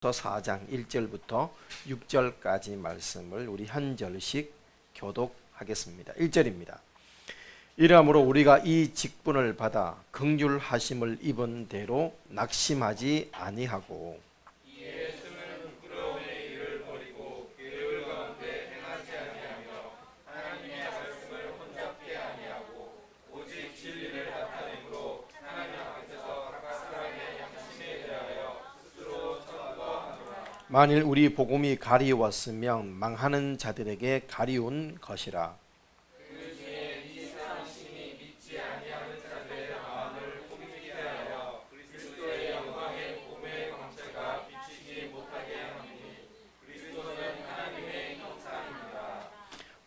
4장 1절부터 6절까지 말씀을 우리 한 절씩 교독하겠습니다. 1절입니다. 이러므로 우리가 이 직분을 받아 긍휼하심을 입은 대로 낙심하지 아니하고 만일 우리 복음이 가리웠으면 망하는 자들에게 가리운 것이라.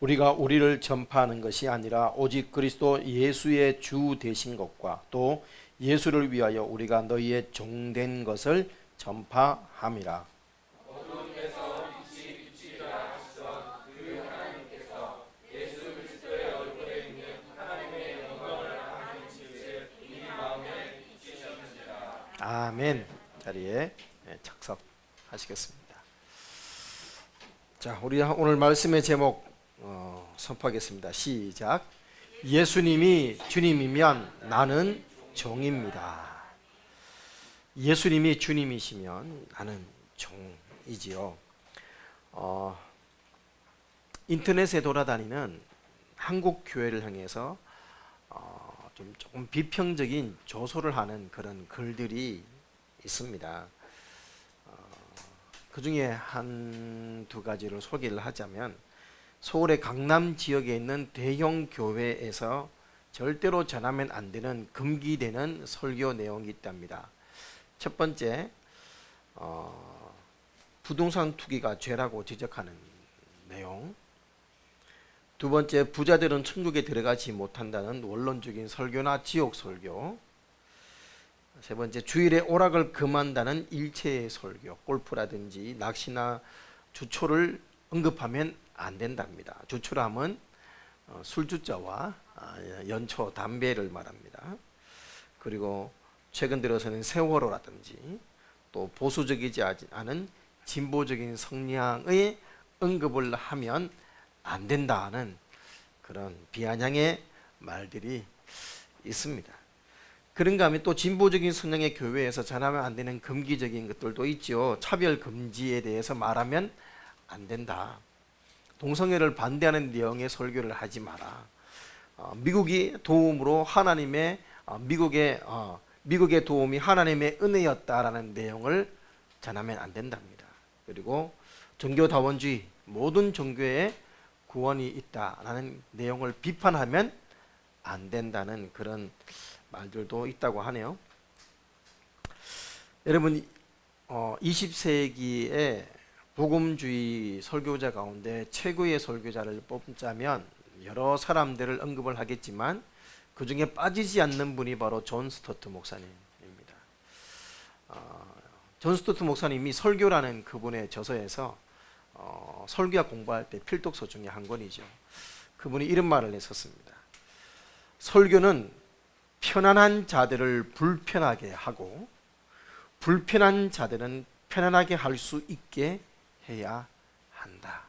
우리가 우리를 전파하는 것이 아니라 오직 그리스도 예수의 주 되신 것과 또 예수를 위하여 우리가 너희의 종된 것을 전파함이라. 아멘. 자리에 착석하시겠습니다. 자, 우리 오늘 말씀의 제목 선포하겠습니다. 시작. 예수님이 주님이면 나는 종입니다. 예수님이 주님이시면 나는 종이지요. 인터넷에 돌아다니는 한국 교회를 향해서 조금 비평적인 조소를 하는 그런 글들이 있습니다. 그 중에 한두 가지를 소개를 하자면 서울의 강남 지역에 있는 대형 교회에서 절대로 전하면 안 되는 금기되는 설교 내용이 있답니다. 첫 번째, 부동산 투기가 죄라고 지적하는 내용. 두 번째, 부자들은 천국에 들어가지 못한다는 원론적인 설교나 지옥 설교. 세 번째, 주일에 오락을 금한다는 일체의 설교. 골프라든지 낚시나 주초를 언급하면 안 된답니다. 주초라면 술주자와 연초, 담배를 말합니다. 그리고 최근 들어서는 세월호라든지 또 보수적이지 않은 진보적인 성향의 언급을 하면 안 된다는 그런 비아냥의 말들이 있습니다. 그런가 하면 또 진보적인 성향의 교회에서 전하면 안 되는 금기적인 것들도 있죠. 차별 금지에 대해서 말하면 안 된다. 동성애를 반대하는 내용의 설교를 하지 마라. 미국이 도움으로 하나님의 미국의 도움이 하나님의 은혜였다라는 내용을 전하면 안 된답니다. 그리고 종교다원주의, 모든 종교에 구원이 있다라는 내용을 비판하면 안 된다는 그런 말들도 있다고 하네요. 여러분, 20세기에 복음주의 설교자 가운데 최고의 설교자를 뽑자면 여러 사람들을 언급을 하겠지만 그 중에 빠지지 않는 분이 바로 존 스토트 목사님입니다. 존 스토트 목사님이 설교라는 그분의 저서에서 설교학 공부할 때 필독서 중에 한 권이죠. 그분이 이런 말을 했었습니다. 설교는 편안한 자들을 불편하게 하고 불편한 자들은 편안하게 할 수 있게 해야 한다.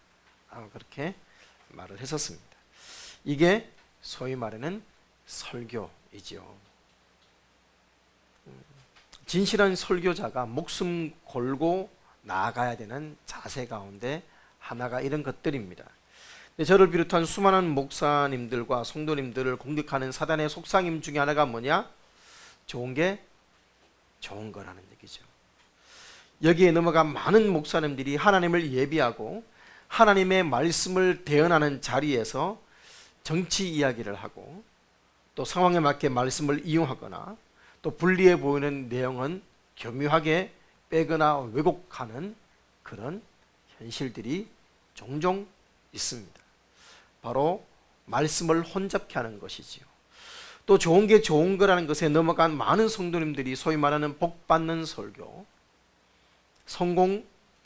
그렇게 말을 했었습니다. 이게 소위 말하는 설교이지요. 진실한 설교자가 목숨 걸고 나아가야 되는 자세 가운데 하나가 이런 것들입니다. 저를 비롯한 수많은 목사님들과 성도님들을 공격하는 사단의 속삭임 중에 하나가 뭐냐? 좋은 게 좋은 거라는 얘기죠. 여기에 넘어간 많은 목사님들이 하나님을 예비하고 하나님의 말씀을 대언하는 자리에서 정치 이야기를 하고 또 상황에 맞게 말씀을 이용하거나 또 불리해 보이는 내용은 교묘하게 빼거나 왜곡하는 그런 현실들이 종종 있습니다. 바로 말씀을 혼잡케 하는 것이지요. 또 좋은 게 좋은 거라는 것에 넘어간 많은 성도님들이 소위 말하는 복 받는 설교, 성공,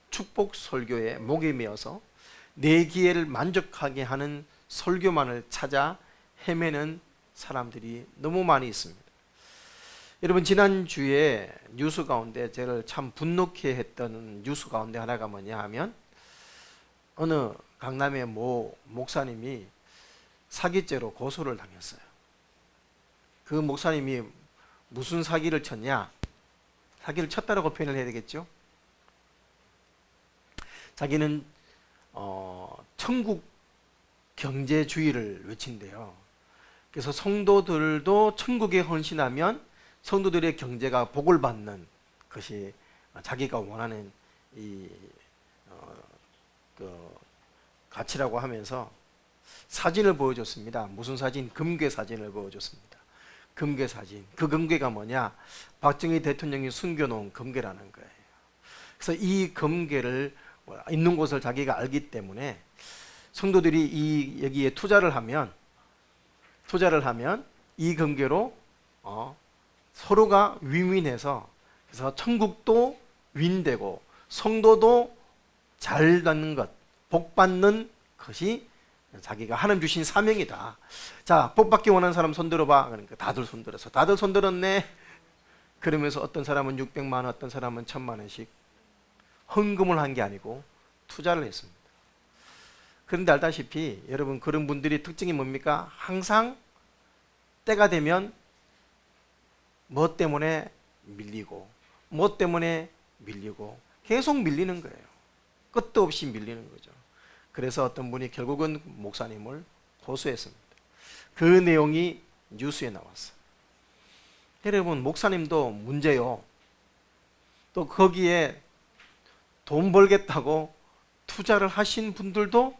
축복 설교에 목에 메어서 내 기회를 만족하게 하는 설교만을 찾아 헤매는 사람들이 너무 많이 있습니다. 여러분 지난주에 뉴스 가운데 저를 참 분노케 했던 뉴스 가운데 하나가 뭐냐 하면 어느 강남의 모 목사님이 사기죄로 고소를 당했어요. 그 목사님이 무슨 사기를 쳤냐? 사기를 쳤다라고 표현을 해야 되겠죠? 자기는 천국 경제주의를 외친대요. 그래서 성도들도 천국에 헌신하면 성도들의 경제가 복을 받는 것이 자기가 원하는 그 가치라고 하면서 사진을 보여줬습니다. 무슨 사진? 금괴 사진을 보여줬습니다. 금괴 사진. 그 금괴가 뭐냐? 박정희 대통령이 숨겨놓은 금괴라는 거예요. 그래서 이 금괴를 있는 곳을 자기가 알기 때문에 성도들이 여기에 투자를 하면 이 금괴로 서로가 윈윈해서 그래서 천국도 윈되고 성도도 잘 받는 것, 복 받는 것이 자기가 하나님 주신 사명이다. 자, 복 받기 원하는 사람 손들어봐. 그러니까 다들 손들어서 다들 손들었네. 그러면서 어떤 사람은 600만 원, 어떤 사람은 1000만 원씩 헌금을 한 게 아니고 투자를 했습니다. 그런데 알다시피 여러분 그런 분들이 특징이 뭡니까? 항상 때가 되면 뭐 때문에 밀리고 뭐 때문에 밀리고 계속 밀리는 거예요. 끝도 없이 밀리는 거죠. 그래서 어떤 분이 결국은 목사님을 고소했습니다. 그 내용이 뉴스에 나왔어요. 여러분 목사님도 문제요. 또 거기에 돈 벌겠다고 투자를 하신 분들도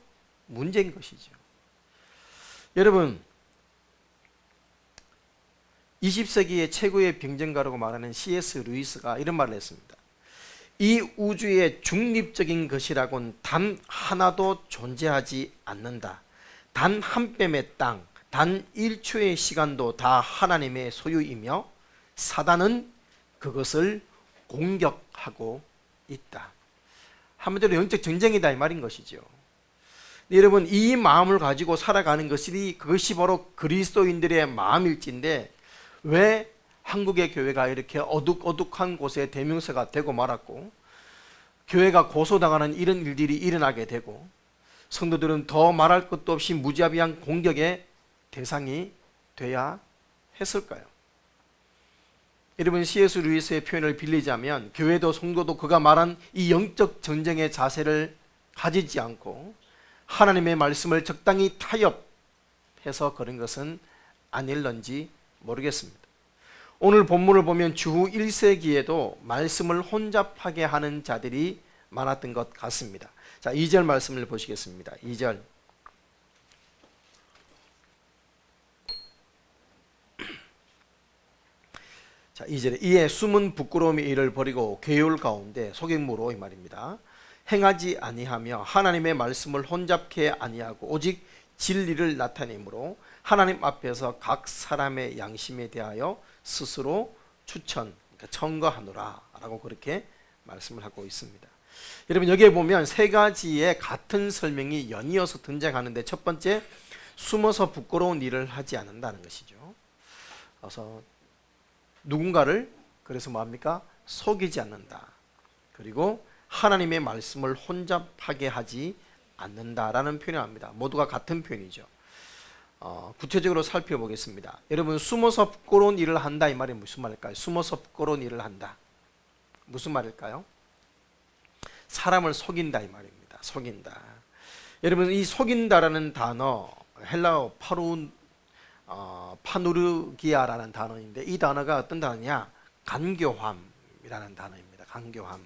문제인 것이죠. 여러분 20세기의 최고의 경쟁가라고 말하는 C.S. 루이스가 이런 말을 했습니다. 이 우주의 중립적인 것이라고는 단 하나도 존재하지 않는다. 단 한 뼘의 땅, 단 1초의 시간도 다 하나님의 소유이며 사단은 그것을 공격하고 있다. 한마디로 영적 전쟁이다 이 말인 것이죠. 여러분 이 마음을 가지고 살아가는 것이 그것이 바로 그리스도인들의 마음일진데 왜 한국의 교회가 이렇게 어둑어둑한 곳에 대명사가 되고 말았고 교회가 고소당하는 이런 일들이 일어나게 되고 성도들은 더 말할 것도 없이 무자비한 공격의 대상이 돼야 했을까요? 여러분 C.S. 루이스의 표현을 빌리자면 교회도 성도도 그가 말한 이 영적 전쟁의 자세를 가지지 않고 하나님의 말씀을 적당히 타협해서 그런 것은 아닐런지 모르겠습니다. 오늘 본문을 보면 주후 1세기에도 말씀을 혼잡하게 하는 자들이 많았던 것 같습니다. 자, 2절 말씀을 보시겠습니다. 2절. 자, 2절에 이에 숨은 부끄러움의 일을 버리고 괴율 가운데 소경무로 이 말입니다. 행하지 아니하며 하나님의 말씀을 혼잡케 아니하고 오직 진리를 나타내므로 하나님 앞에서 각 사람의 양심에 대하여 스스로 그러니까 청거하노라 라고 그렇게 말씀을 하고 있습니다. 여러분 여기에 보면 세 가지의 같은 설명이 연이어서 등장하는데 첫 번째 숨어서 부끄러운 일을 하지 않는다는 것이죠. 그래서 누군가를 그래서 뭐합니까? 속이지 않는다. 그리고 하나님의 말씀을 혼잡하게 하지 않는다라는 표현을 합니다. 모두가 같은 표현이죠. 구체적으로 살펴보겠습니다. 여러분 숨어서 부끄러운 일을 한다 이 말이 무슨 말일까요? 숨어서 부끄러운 일을 한다. 무슨 말일까요? 사람을 속인다 이 말입니다. 속인다. 여러분 이 속인다라는 단어 헬라어 파누르기아라는 단어인데 이 단어가 어떤 단어냐? 간교함이라는 단어입니다. 간교함.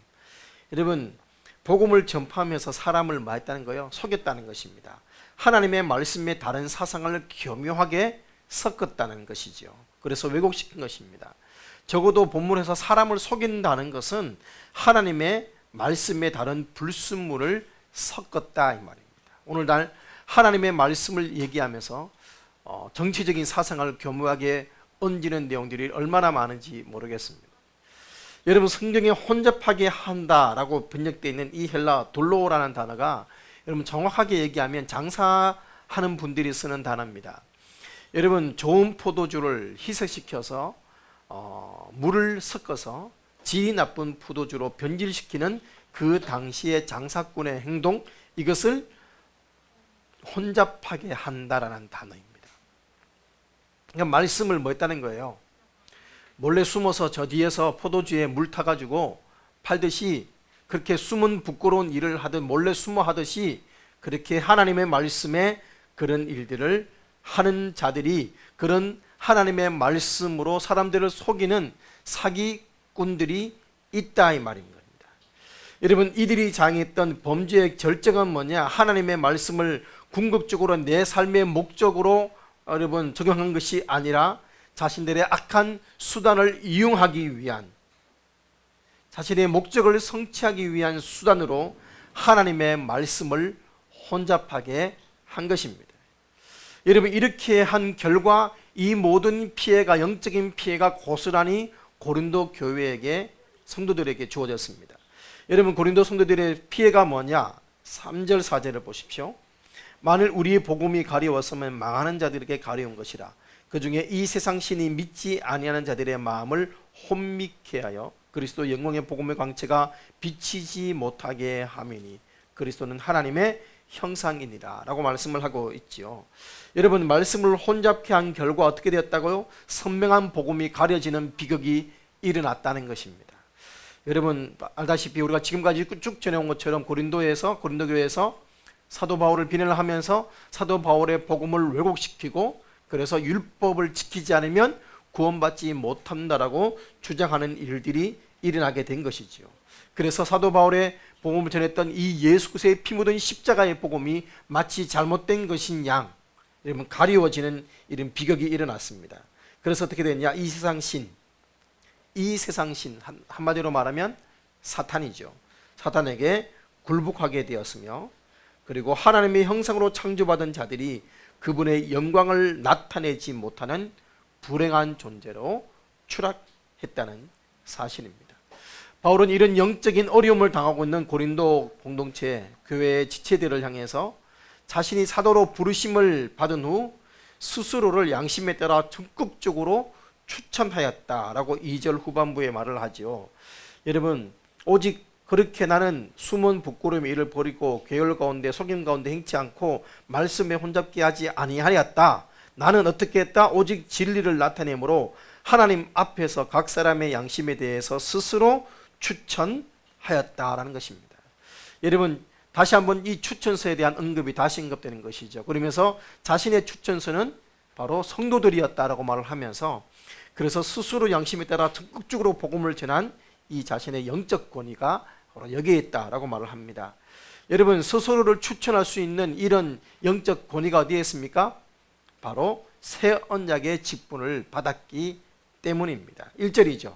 여러분 복음을 전파하면서 사람을 뭐 했다는 거예요? 속였다는 것입니다. 하나님의 말씀에 다른 사상을 교묘하게 섞었다는 것이죠. 그래서 왜곡시킨 것입니다. 적어도 본문에서 사람을 속인다는 것은 하나님의 말씀에 다른 불순물을 섞었다 이 말입니다. 오늘날 하나님의 말씀을 얘기하면서 정치적인 사상을 교묘하게 얹는 내용들이 얼마나 많은지 모르겠습니다. 여러분 성경에 혼잡하게 한다라고 번역되어 있는 이 헬라 돌로라는 단어가 여러분 정확하게 얘기하면 장사하는 분들이 쓰는 단어입니다. 여러분 좋은 포도주를 희석시켜서 물을 섞어서 지 나쁜 포도주로 변질시키는 그 당시의 장사꾼의 행동, 이것을 혼잡하게 한다라는 단어입니다. 그러니까 말씀을 뭐 했다는 거예요? 몰래 숨어서 저 뒤에서 포도주에 물 타가지고 팔듯이, 그렇게 숨은 부끄러운 일을 하듯 몰래 숨어 하듯이 그렇게 하나님의 말씀에 그런 일들을 하는 자들이, 그런 하나님의 말씀으로 사람들을 속이는 사기꾼들이 있다 이 말입니다. 여러분, 이들이 당했던 범죄의 절정은 뭐냐? 하나님의 말씀을 궁극적으로 내 삶의 목적으로 여러분 적용한 것이 아니라 자신들의 악한 수단을 이용하기 위한, 자신의 목적을 성취하기 위한 수단으로 하나님의 말씀을 혼잡하게 한 것입니다. 여러분, 이렇게 한 결과 이 모든 피해가, 영적인 피해가 고스란히 고린도 교회에게, 성도들에게 주어졌습니다. 여러분, 고린도 성도들의 피해가 뭐냐? 3절 4절을 보십시오. 만일 우리의 복음이 가려웠으면 망하는 자들에게 가려운 것이라. 그 중에 이 세상 신이 믿지 아니하는 자들의 마음을 혼미케 하여 그리스도 영광의 복음의 광채가 비치지 못하게 함이니 그리스도는 하나님의 형상이니라 라고 말씀을 하고 있지요. 여러분, 말씀을 혼잡케 한 결과 어떻게 되었다고요? 선명한 복음이 가려지는 비극이 일어났다는 것입니다. 여러분 알다시피 우리가 지금까지 쭉 전해온 것처럼 고린도 교회에서 사도 바울을 비난을 하면서 사도 바울의 복음을 왜곡시키고, 그래서 율법을 지키지 않으면 구원받지 못한다라고 주장하는 일들이 일어나게 된 것이지요. 그래서 사도 바울의 복음을 전했던 이 예수 그리스도의 피 묻은 십자가의 복음이 마치 잘못된 것인 양, 여러분 가리워지는 이런 비극이 일어났습니다. 그래서 어떻게 됐냐? 이 세상 신, 한마디로 말하면 사탄이죠. 사탄에게 굴복하게 되었으며, 그리고 하나님의 형상으로 창조받은 자들이 그분의 영광을 나타내지 못하는 불행한 존재로 추락했다는 사실입니다. 바울은 이런 영적인 어려움을 당하고 있는 고린도 공동체 교회의 지체들을 향해서 자신이 사도로 부르심을 받은 후 스스로를 양심에 따라 적극적으로 추천하였다라고 2절 후반부에 말을 하죠. 여러분, 오직 그렇게 나는 숨은 부끄러움의 일을 버리고 계열 가운데 속임 가운데 행치 않고 말씀에 혼잡게 하지 아니하였다. 나는 어떻게 했다? 오직 진리를 나타내므로 하나님 앞에서 각 사람의 양심에 대해서 스스로 추천하였다라는 것입니다. 여러분, 다시 한번 이 추천서에 대한 언급이 다시 언급되는 것이죠. 그러면서 자신의 추천서는 바로 성도들이었다라고 말을 하면서, 그래서 스스로 양심에 따라 적극적으로 복음을 전한 이 자신의 영적 권위가 여기에 있다라고 말을 합니다. 여러분, 스스로를 추천할 수 있는 이런 영적 권위가 어디에 있습니까? 바로 새 언약의 직분을 받았기 때문입니다. 1절이죠.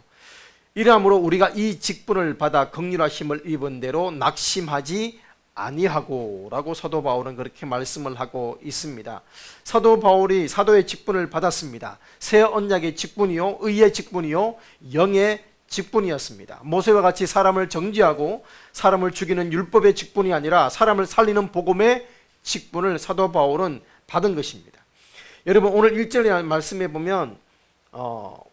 이러므로 우리가 이 직분을 받아 긍휼하심을 입은 대로 낙심하지 아니하고 라고 사도 바울은 그렇게 말씀을 하고 있습니다. 사도 바울이 사도의 직분을 받았습니다. 새 언약의 직분이요, 의의 직분이요, 영의 직분이었습니다. 모세와 같이 사람을 정죄하고 사람을 죽이는 율법의 직분이 아니라 사람을 살리는 복음의 직분을 사도 바울은 받은 것입니다. 여러분, 오늘 1절의 말씀에 보면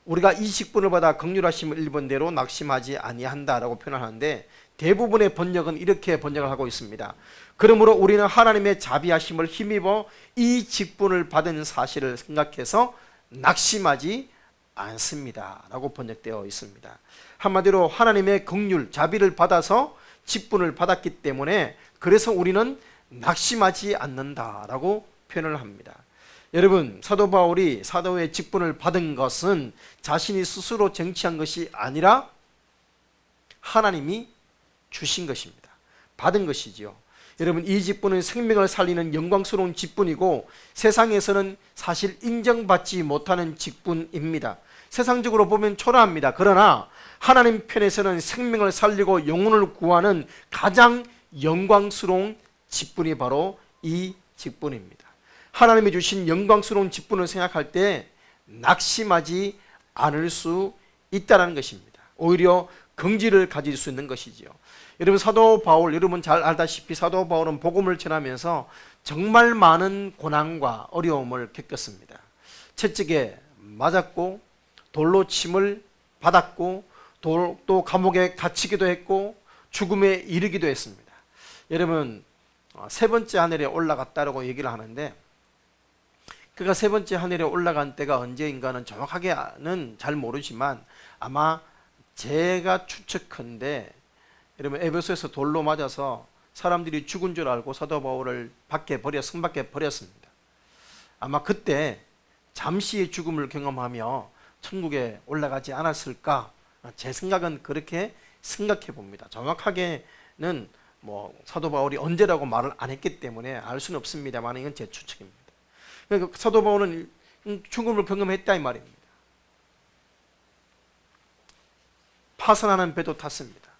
우리가 이 직분을 받아 긍휼하심을 입은 대로 낙심하지 아니한다라고 표현하는데, 대부분의 번역은 이렇게 번역을 하고 있습니다. 그러므로 우리는 하나님의 자비하심을 힘입어 이 직분을 받은 사실을 생각해서 낙심하지 않습니다 라고 번역되어 있습니다. 한마디로 하나님의 긍휼, 자비를 받아서 직분을 받았기 때문에 그래서 우리는 낙심하지 않는다라고 표현을 합니다. 여러분, 사도 바울이 사도의 직분을 받은 것은 자신이 스스로 쟁취한 것이 아니라 하나님이 주신 것입니다. 받은 것이지요. 여러분, 이 직분은 생명을 살리는 영광스러운 직분이고 세상에서는 사실 인정받지 못하는 직분입니다. 세상적으로 보면 초라합니다. 그러나 하나님 편에서는 생명을 살리고 영혼을 구하는 가장 영광스러운 직분이 바로 이 직분입니다. 하나님이 주신 영광스러운 직분을 생각할 때 낙심하지 않을 수 있다는 것입니다. 오히려 긍지를 가질 수 있는 것이지요. 여러분, 사도 바울, 여러분 잘 알다시피 사도 바울은 복음을 전하면서 정말 많은 고난과 어려움을 겪었습니다. 채찍에 맞았고 돌로 침을 받았고 또 감옥에 갇히기도 했고 죽음에 이르기도 했습니다. 여러분, 세 번째 하늘에 올라갔다라고 얘기를 하는데, 그가 세 번째 하늘에 올라간 때가 언제인가는 정확하게는 잘 모르지만 아마 제가 추측컨대, 여러분, 에베소에서 돌로 맞아서 사람들이 죽은 줄 알고 사도 바울을 성 밖에 버렸습니다. 아마 그때 잠시의 죽음을 경험하며 천국에 올라가지 않았을까, 제 생각은 그렇게 생각해 봅니다. 정확하게는 사도 바울이 언제라고 말을 안 했기 때문에 알 수는 없습니다만 이건 제 추측입니다. 그러니까 사도 바울은 죽음을 경험했다 이 말입니다. 파선하는 배도 탔습니다.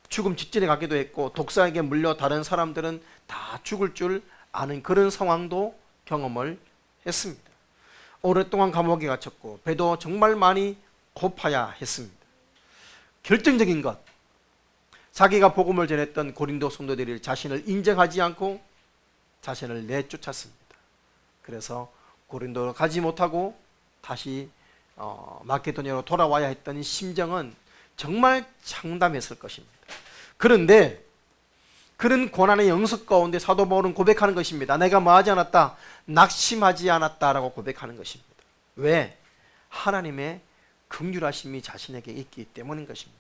죽음 직전에 가기도 했고 독사에게 물려 다른 사람들은 다 죽을 줄 아는 그런 상황도 경험을 했습니다. 오랫동안 감옥에 갇혔고 배도 정말 많이 고파야 했습니다. 결정적인 것, 자기가 복음을 전했던 고린도 성도들이 자신을 인정하지 않고 자신을 내쫓았습니다. 그래서 고린도로 가지 못하고 다시 마케도니아로 돌아와야 했던 심정은 정말 참담했을 것입니다. 그런데 그런 고난의 영석 가운데 사도 바울은 고백하는 것입니다. 내가 뭐하지 않았다? 낙심하지 않았다라고 고백하는 것입니다. 왜? 하나님의 긍휼하심이 자신에게 있기 때문인 것입니다.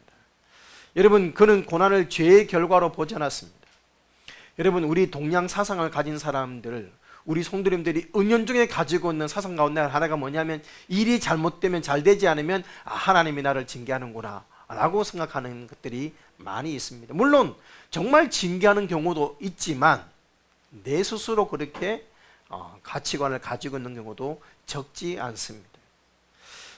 여러분, 그는 고난을 죄의 결과로 보지 않았습니다. 여러분, 우리 동양 사상을 가진 사람들, 우리 성도님들이 은연중에 가지고 있는 사상 가운데 하나가 뭐냐면, 일이 잘못되면, 잘 되지 않으면 하나님이 나를 징계하는구나 라고 생각하는 것들이 많이 있습니다. 물론 정말 징계하는 경우도 있지만 내 스스로 그렇게 가치관을 가지고 있는 경우도 적지 않습니다.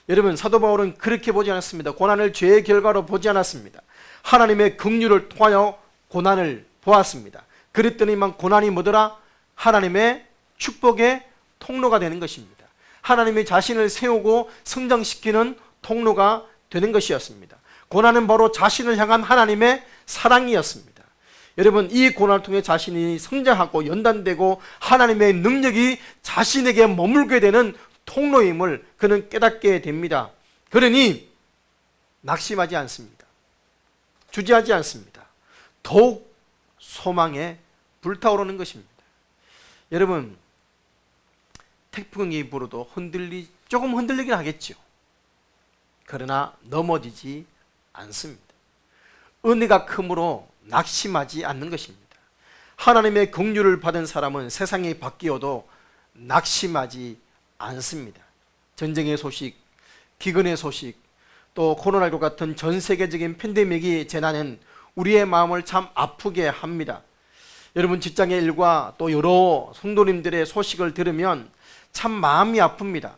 여러분, 사도 바울은 그렇게 보지 않았습니다. 고난을 죄의 결과로 보지 않았습니다. 하나님의 긍휼을 통하여 고난을 보았습니다. 그랬더니만 고난이 뭐더라? 하나님의 축복의 통로가 되는 것입니다. 하나님이 자신을 세우고 성장시키는 통로가 되는 것이었습니다. 고난은 바로 자신을 향한 하나님의 사랑이었습니다. 여러분, 이 고난을 통해 자신이 성장하고 연단되고 하나님의 능력이 자신에게 머물게 되는 통로임을 그는 깨닫게 됩니다. 그러니 낙심하지 않습니다. 주저하지 않습니다. 더욱 소망에 불타오르는 것입니다. 여러분, 태풍이 불어도 조금 흔들리긴 하겠죠. 그러나 넘어지지 않습니다. 은혜가 크므로 낙심하지 않는 것입니다. 하나님의 긍휼을 받은 사람은 세상이 바뀌어도 낙심하지 않습니다. 전쟁의 소식, 기근의 소식, 또 코로나19 같은 전 세계적인 팬데믹이 재난은 우리의 마음을 참 아프게 합니다. 여러분, 직장의 일과 또 여러 성도님들의 소식을 들으면 참 마음이 아픕니다.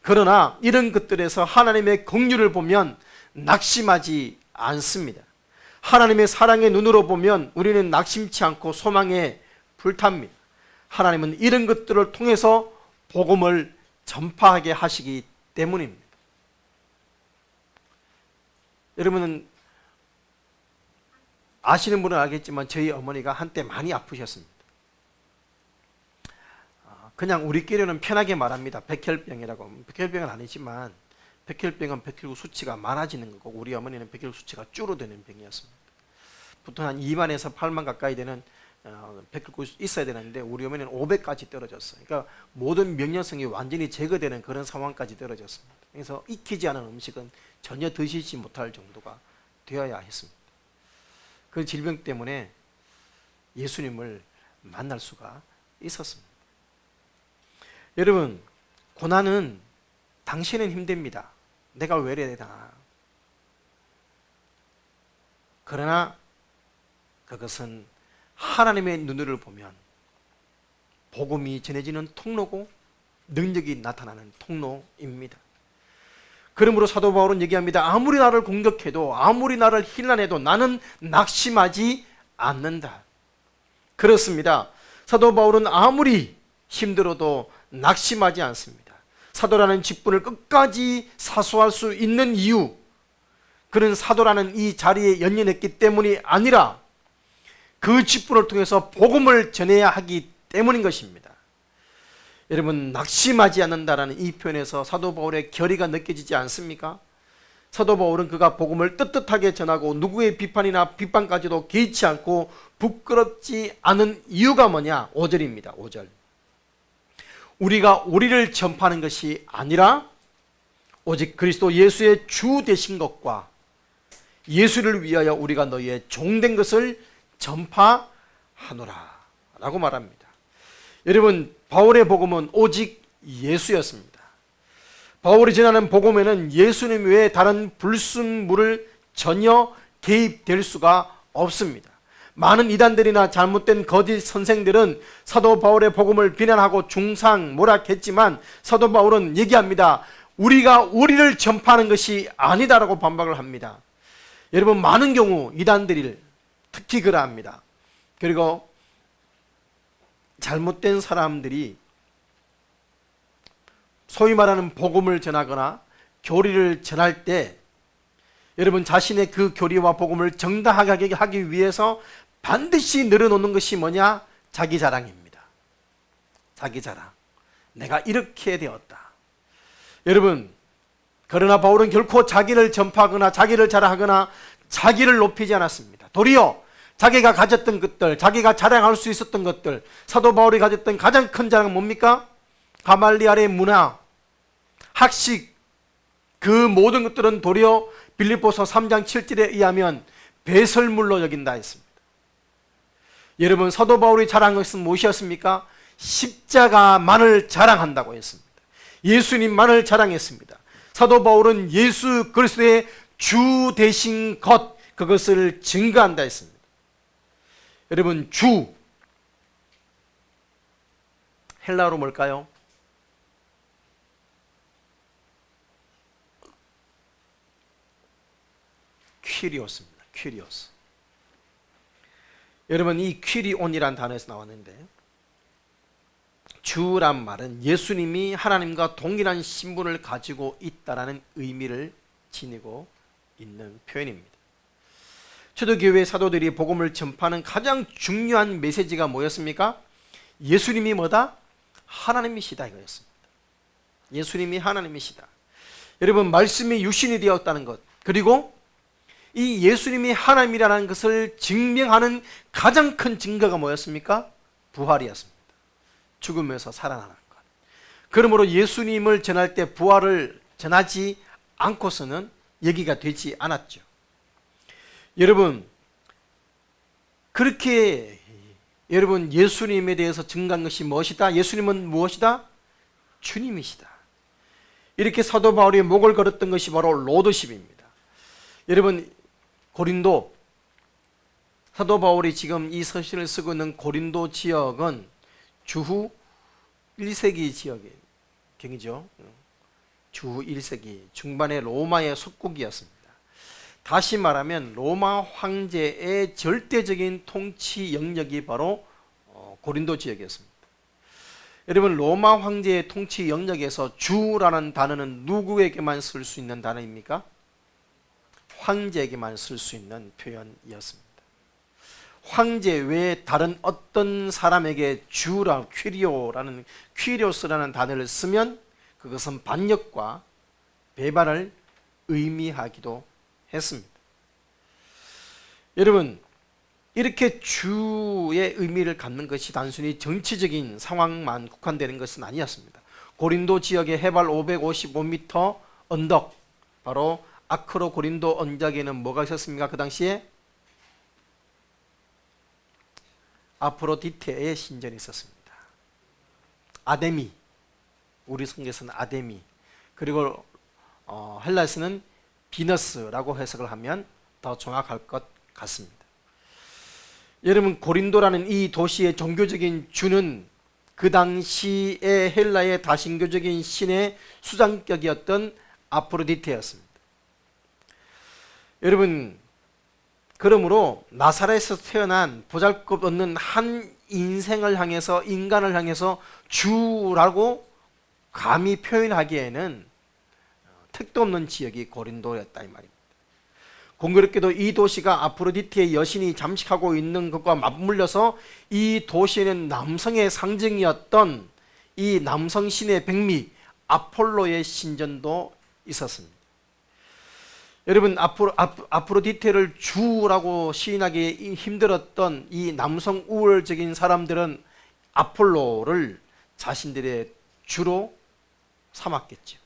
그러나 이런 것들에서 하나님의 긍휼을 보면 낙심하지 않습니다. 하나님의 사랑의 눈으로 보면 우리는 낙심치 않고 소망에 불탑니다. 하나님은 이런 것들을 통해서 복음을 전파하게 하시기 때문입니다. 여러분은 아시는 분은 알겠지만 저희 어머니가 한때 많이 아프셨습니다. 그냥 우리끼리는 편하게 말합니다. 백혈병이라고. 백혈병은 아니지만 백혈병은 백혈구 수치가 많아지는 거고 우리 어머니는 백혈구 수치가 줄어드는 병이었습니다. 보통 한 2만에서 8만 가까이 되는 백혈구 있어야 되는데 우리 어머니는 500까지 떨어졌어요. 그러니까 모든 면역성이 완전히 제거되는 그런 상황까지 떨어졌습니다. 그래서 익히지 않은 음식은 전혀 드시지 못할 정도가 되어야 했습니다. 그 질병 때문에 예수님을 만날 수가 있었습니다. 여러분, 고난은 당신은 힘듭니다. 내가 왜 이래야 되나. 그러나 그것은 하나님의 눈을 보면 복음이 전해지는 통로고 능력이 나타나는 통로입니다. 그러므로 사도 바울은 얘기합니다. 아무리 나를 공격해도 아무리 나를 힐난해도 나는 낙심하지 않는다. 그렇습니다. 사도 바울은 아무리 힘들어도 낙심하지 않습니다. 사도라는 직분을 끝까지 사수할 수 있는 이유, 그는 사도라는 이 자리에 연연했기 때문이 아니라 그 직분을 통해서 복음을 전해야 하기 때문인 것입니다. 여러분, 낙심하지 않는다라는 이 표현에서 사도 바울의 결의가 느껴지지 않습니까? 사도 바울은 그가 복음을 떳떳하게 전하고 누구의 비판이나 비판까지도 개의치 않고 부끄럽지 않은 이유가 뭐냐? 5절입니다. 5절. 우리가 우리를 전파하는 것이 아니라 오직 그리스도 예수의 주 되신 것과 예수를 위하여 우리가 너희의 종된 것을 전파하노라 라고 말합니다. 여러분, 바울의 복음은 오직 예수였습니다. 바울이 전하는 복음에는 예수님 외에 다른 불순물을 전혀 개입될 수가 없습니다. 많은 이단들이나 잘못된 거짓 선생들은 사도 바울의 복음을 비난하고 중상모략했지만 사도 바울은 얘기합니다. 우리가 우리를 전파하는 것이 아니다라고 반박을 합니다. 여러분, 많은 경우 이단들이 특히 그러합니다. 그리고 잘못된 사람들이 소위 말하는 복음을 전하거나 교리를 전할 때 여러분, 자신의 그 교리와 복음을 정당하게 하기 위해서 반드시 늘어놓는 것이 뭐냐? 자기 자랑입니다. 자기 자랑. 내가 이렇게 되었다. 여러분, 그러나 바울은 결코 자기를 전파하거나 자기를 자랑하거나 자기를 높이지 않았습니다. 도리어 자기가 가졌던 것들, 자기가 자랑할 수 있었던 것들, 사도 바울이 가졌던 가장 큰 자랑은 뭡니까? 가말리알의 문화, 학식, 그 모든 것들은 도리어 빌립보서 3장 7절에 의하면 배설물로 여긴다 했습니다. 여러분, 사도 바울이 자랑한 것은 무엇이었습니까? 십자가만을 자랑한다고 했습니다. 예수님만을 자랑했습니다. 사도 바울은 예수 그리스도의 주 되신 것, 그것을 증거한다 했습니다. 여러분, 주, 헬라어로 뭘까요? 퀴리오스입니다. 퀴리오스. 여러분, 이 퀴리온이란 단어에서 나왔는데, 주란 말은 예수님이 하나님과 동일한 신분을 가지고 있다라는 의미를 지니고 있는 표현입니다. 초대교회 사도들이 복음을 전파하는 가장 중요한 메시지가 뭐였습니까? 예수님이 뭐다? 하나님이시다 이거였습니다. 예수님이 하나님이시다. 여러분, 말씀이 육신이 되었다는 것, 그리고 이 예수님이 하나님이라는 것을 증명하는 가장 큰 증거가 뭐였습니까? 부활이었습니다. 죽음에서 살아나는 것. 그러므로 예수님을 전할 때 부활을 전하지 않고서는 얘기가 되지 않았죠. 여러분, 그렇게 여러분, 예수님에 대해서 증거한 것이 무엇이다? 예수님은 무엇이다? 주님이시다. 이렇게 사도 바울이 목을 걸었던 것이 바로 로드십입니다. 여러분, 고린도, 사도 바울이 지금 이 서신을 쓰고 있는 고린도 지역은 주후 1세기 지역의 경이죠. 주후 1세기 중반의 로마의 속국이었습니다. 다시 말하면 로마 황제의 절대적인 통치 영역이 바로 고린도 지역이었습니다. 여러분, 로마 황제의 통치 영역에서 주라는 단어는 누구에게만 쓸 수 있는 단어입니까? 황제에게만 쓸 수 있는 표현이었습니다. 황제 외에 다른 어떤 사람에게 주라, 퀴리오스라는 단어를 쓰면 그것은 반역과 배반을 의미하기도 했습니다. 여러분, 이렇게 주의 의미를 갖는 것이 단순히 정치적인 상황만 국한되는 것은 아니었습니다. 고린도 지역의 해발 555m 언덕, 바로 아크로 고린도 언덕에는 뭐가 있었습니까? 그 당시에 아프로디테의 신전이 있었습니다. 아데미, 우리 성경에서는 아데미, 그리고 헬라에서는 비너스라고 해석을 하면 더 정확할 것 같습니다. 여러분, 고린도라는 이 도시의 종교적인 주는 그 당시의 헬라의 다신교적인 신의 수장격이었던 아프로디테였습니다. 여러분, 그러므로 나사렛에서 태어난 보잘것없는 한 인생을 향해서, 인간을 향해서 주라고 감히 표현하기에는 택도 없는 지역이 고린도였다 이 말입니다. 공교롭게도 이 도시가 아프로디테의 여신이 잠식하고 있는 것과 맞물려서 이 도시에는 남성의 상징이었던 이 남성 신의 백미 아폴로의 신전도 있었습니다. 여러분, 아프로디테를 주라고 시인하기 힘들었던 이 남성 우월적인 사람들은 아폴로를 자신들의 주로 삼았겠죠.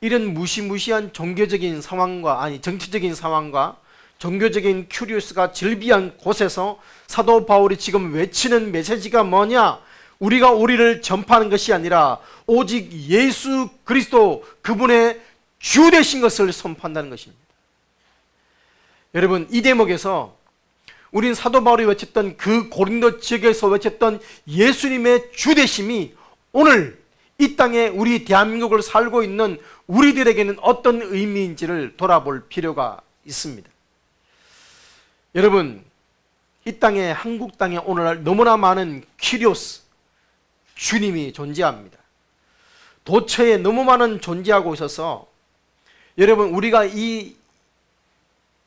이런 무시무시한 종교적인 상황과, 정치적인 상황과 종교적인 큐리우스가 즐비한 곳에서 사도 바울이 지금 외치는 메시지가 뭐냐? 우리가 우리를 전파하는 것이 아니라 오직 예수 그리스도, 그분의 주 되신 것을 선포한다는 것입니다. 여러분, 이 대목에서 우린 사도 바울이 외쳤던 그 고린도 지역에서 외쳤던 예수님의 주 되심이 오늘 이 땅에 우리 대한민국을 살고 있는 우리들에게는 어떤 의미인지를 돌아볼 필요가 있습니다. 여러분, 이 땅에, 한국 땅에 오늘날 너무나 많은 키리오스, 주님이 존재합니다. 도처에 너무 많은 존재하고 있어서 여러분, 우리가 이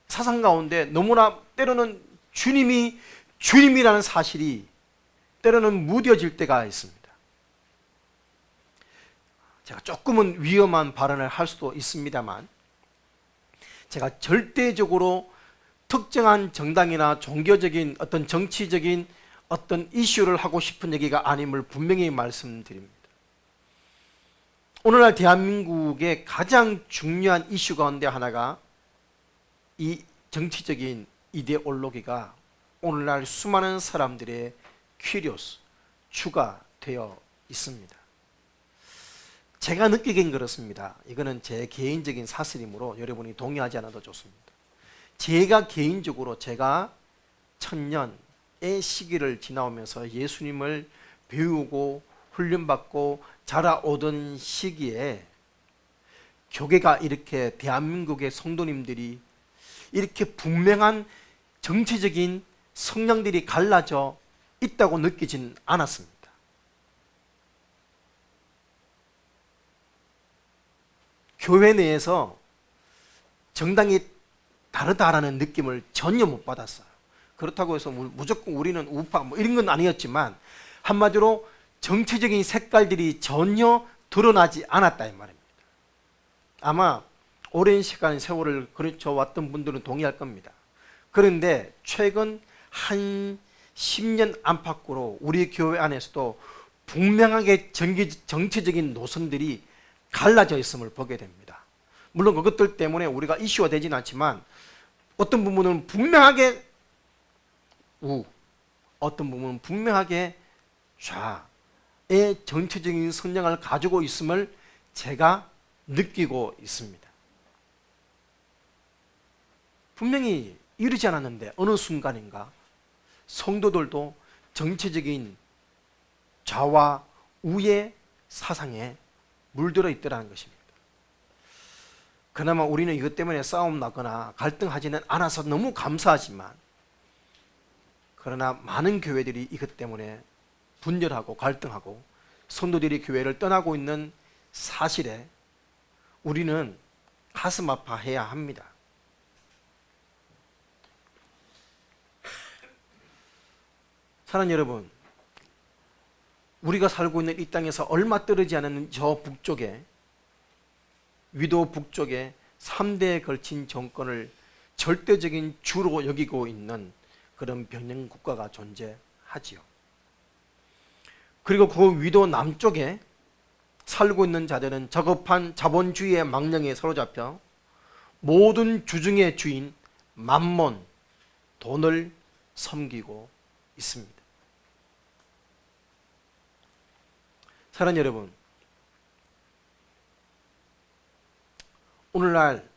사상 가운데 너무나 때로는 주님이 주님이라는 사실이 때로는 무뎌질 때가 있습니다. 제가 조금은 위험한 발언을 할 수도 있습니다만, 제가 절대적으로 특정한 정당이나 종교적인 어떤 정치적인 어떤 이슈를 하고 싶은 얘기가 아님을 분명히 말씀드립니다. 오늘날 대한민국의 가장 중요한 이슈 가운데 하나가 이 정치적인 이데올로기가 오늘날 수많은 사람들의 퀴리오스, 주가 되어 있습니다. 제가 느끼긴 그렇습니다. 이거는 제 개인적인 사실이므로 여러분이 동의하지 않아도 좋습니다. 제가 개인적으로 제가 천년의 시기를 지나오면서 예수님을 배우고 훈련받고 자라오던 시기에 교회가 이렇게, 대한민국의 성도님들이 이렇게 분명한 정치적인 성향들이 갈라져 있다고 느끼진 않았습니다. 교회 내에서 정당이 다르다라는 느낌을 전혀 못 받았어요. 그렇다고 해서 무조건 우리는 우파 이런 건 아니었지만, 한마디로 정치적인 색깔들이 전혀 드러나지 않았다 이 말입니다. 아마 오랜 시간 세월을 거쳐왔던 분들은 동의할 겁니다. 그런데 최근 한 10년 안팎으로 우리 교회 안에서도 분명하게 정치적인 노선들이 갈라져 있음을 보게 됩니다. 물론 그것들 때문에 우리가 이슈화 되지는 않지만, 어떤 부분은 분명하게 우, 어떤 부분은 분명하게 좌의 정치적인 성향을 가지고 있음을 제가 느끼고 있습니다. 분명히 이러지 않았는데 어느 순간인가 성도들도 정치적인 좌와 우의 사상에 물들어 있더라는 것입니다. 그나마 우리는 이것 때문에 싸움 나거나 갈등하지는 않아서 너무 감사하지만, 그러나 많은 교회들이 이것 때문에 분열하고 갈등하고 성도들이 교회를 떠나고 있는 사실에 우리는 가슴 아파해야 합니다. 사랑하는 여러분, 우리가 살고 있는 이 땅에서 얼마 떨어지지 않은 저 북쪽에, 위도 북쪽에 3대에 걸친 정권을 절대적인 주로 여기고 있는 그런 변형 국가가 존재하지요. 그리고 그 위도 남쪽에 살고 있는 자들은 저급한 자본주의의 망령에 사로잡혀 모든 주중의 주인 맘몬, 돈을 섬기고 있습니다. 사랑하는 여러분, 오늘날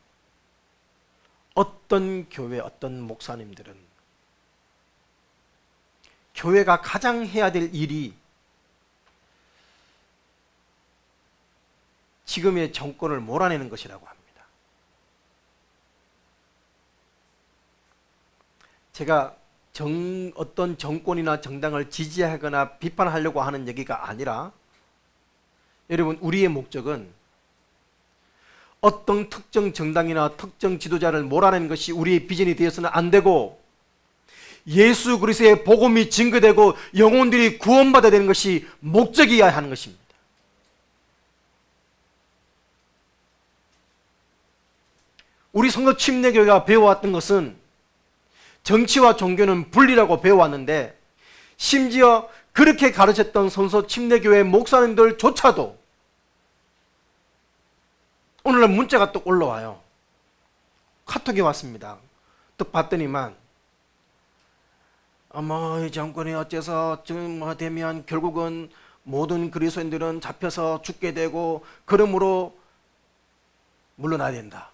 어떤 교회, 어떤 목사님들은 교회가 가장 해야 될 일이 지금의 정권을 몰아내는 것이라고 합니다. 제가 어떤 정권이나 정당을 지지하거나 비판하려고 하는 얘기가 아니라, 여러분, 우리의 목적은 어떤 특정 정당이나 특정 지도자를 몰아내는 것이 우리의 비전이 되어서는 안 되고, 예수 그리스도의 복음이 증거되고 영혼들이 구원받아야 되는 것이 목적이어야 하는 것입니다. 우리 성도 침례교회가 배워왔던 것은 정치와 종교는 분리라고 배워왔는데, 심지어 그렇게 가르쳤던 성서 침례교회 목사님들조차도 오늘날 문자가 또 올라와요. 카톡이 왔습니다. 또 봤더니만 이 정권이 어째서 되면 결국은 모든 그리스도인들은 잡혀서 죽게 되고 그러므로 물러나야 된다.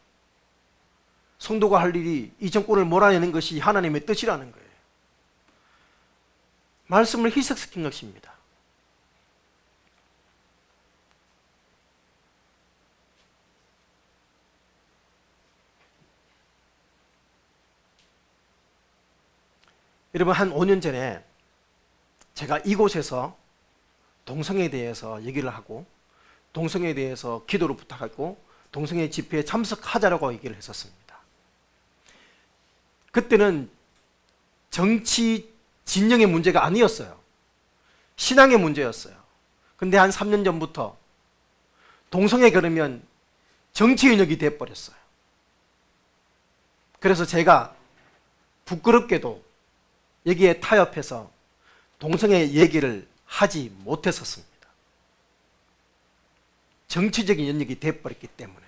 성도가 할 일이 이 정권을 몰아내는 것이 하나님의 뜻이라는 거예요. 말씀을 희석시킨 것입니다. 여러분, 한 5년 전에 제가 이곳에서 동성애에 대해서 얘기를 하고, 동성애에 대해서 기도를 부탁하고, 동성애 집회에 참석하자라고 얘기를 했었습니다. 그때는 정치 진영의 문제가 아니었어요. 신앙의 문제였어요. 근데 한 3년 전부터 동성애 그러면 정치 영역이 되어버렸어요. 그래서 제가 부끄럽게도 여기에 타협해서 동성애 얘기를 하지 못했었습니다. 정치적인 영역이 되어버렸기 때문에.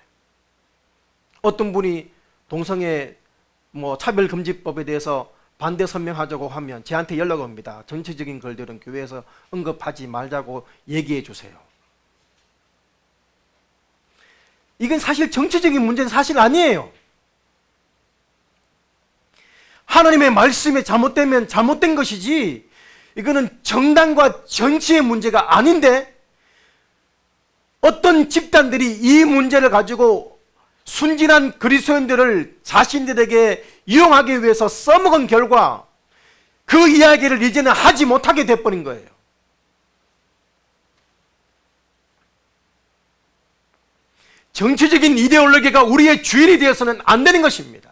어떤 분이 동성애 차별금지법에 대해서 반대 선명하자고 하면 저한테 연락 옵니다. 정치적인 글들은 교회에서 언급하지 말자고 얘기해 주세요. 이건 사실 정치적인 문제는 사실 아니에요. 하나님의 말씀에 잘못되면 잘못된 것이지, 이거는 정당과 정치의 문제가 아닌데, 어떤 집단들이 이 문제를 가지고 순진한 그리스도인들을 자신들에게 이용하기 위해서 써먹은 결과 그 이야기를 이제는 하지 못하게 돼버린 거예요. 정치적인 이데올로기가 우리의 주인이 되어서는 안 되는 것입니다.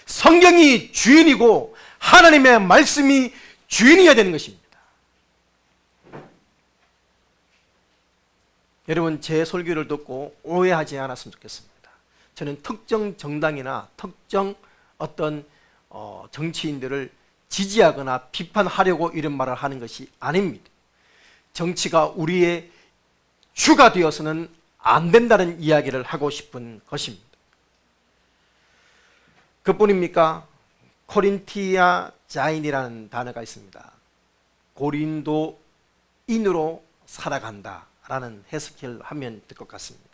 성경이 주인이고 하나님의 말씀이 주인이어야 되는 것입니다. 여러분, 제 설교를 듣고 오해하지 않았으면 좋겠습니다. 저는 특정 정당이나 특정 어떤 정치인들을 지지하거나 비판하려고 이런 말을 하는 것이 아닙니다. 정치가 우리의 주가 되어서는 안 된다는 이야기를 하고 싶은 것입니다. 그뿐입니까? 코린티아 자인이라는 단어가 있습니다. 고린도인으로 살아간다 라는 해석을 하면 될 것 같습니다.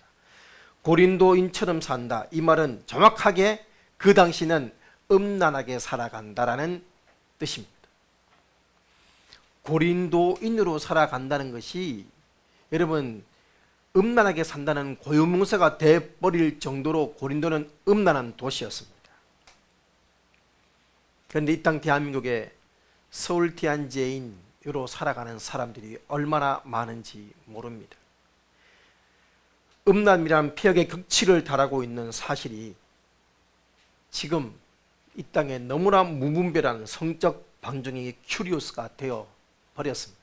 고린도인처럼 산다, 이 말은 정확하게 그 당시는 음란하게 살아간다라는 뜻입니다. 고린도인으로 살아간다는 것이 여러분 음란하게 산다는 고유명사가 되어버릴 정도로 고린도는 음란한 도시였습니다. 그런데 이 땅 대한민국에 서울티안제인으로 살아가는 사람들이 얼마나 많은지 모릅니다. 음란이란 폐역의 극치를 달하고 있는 사실이 지금 이 땅에 너무나 무분별한 성적 방종이 큐리오스가 되어 버렸습니다.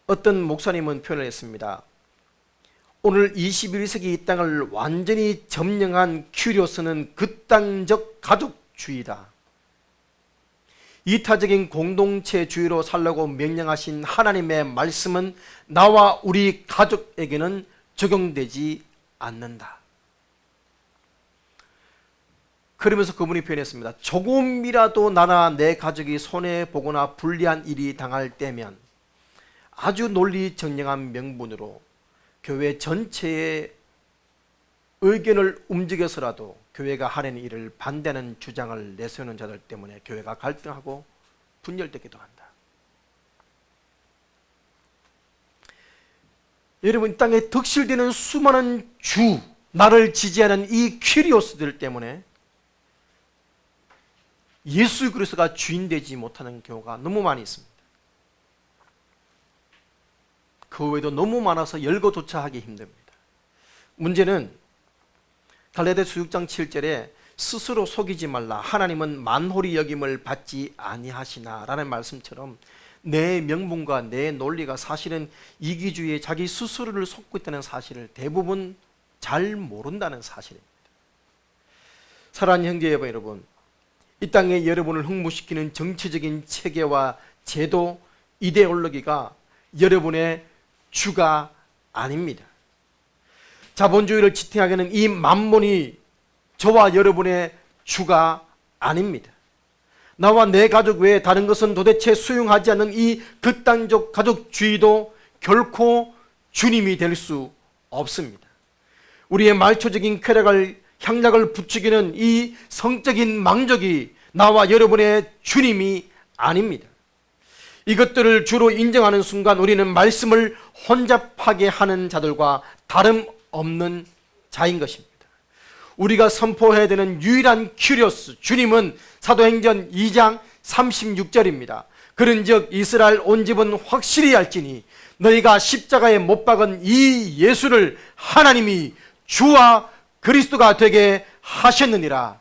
어떤 목사님은 표현을 했습니다. 오늘 21세기 이 땅을 완전히 점령한 큐리오스는 극단적 가족주의다. 이타적인 공동체주의로 살라고 명령하신 하나님의 말씀은 나와 우리 가족에게는 적용되지 않는다. 그러면서 그분이 표현했습니다. 조금이라도 나나 내 가족이 손해보거나 불리한 일이 당할 때면 아주 논리정연한 명분으로 교회 전체의 의견을 움직여서라도 교회가 하는 일을 반대하는 주장을 내세우는 자들 때문에 교회가 갈등하고 분열되기도 한다. 여러분, 이 땅에 득실되는 수많은 나를 지지하는 이 퀴리오스들 때문에 예수 그리스도가 주인 되지 못하는 경우가 너무 많이 있습니다. 그 외에도 너무 많아서 열거조차 하기 힘듭니다. 문제는 갈라디아서 6장 7절에 스스로 속이지 말라. 하나님은 만홀히 여김을 받지 아니하시나 라는 말씀처럼 내 명분과 내 논리가 사실은 이기주의에 자기 스스로를 속고 있다는 사실을 대부분 잘 모른다는 사실입니다. 사랑하는 형제 여러분, 이 땅에 여러분을 흥분시키는 정치적인 체계와 제도, 이데올로기가 여러분의 주가 아닙니다. 자본주의를 지탱하게 하는 이 만몬이 저와 여러분의 주가 아닙니다. 나와 내 가족 외에 다른 것은 도대체 수용하지 않는 이 극단적 가족주의도 결코 주님이 될 수 없습니다. 우리의 말초적인 쾌락을 향락을 부추기는 이 성적인 망적이 나와 여러분의 주님이 아닙니다. 이것들을 주로 인정하는 순간 우리는 말씀을 혼잡하게 하는 자들과 다름없는 자인 것입니다. 우리가 선포해야 되는 유일한 큐리오스, 주님은 사도행전 2장 36절입니다. 그런즉 이스라엘 온 집은 확실히 알지니 너희가 십자가에 못 박은 이 예수를 하나님이 주와 그리스도가 되게 하셨느니라.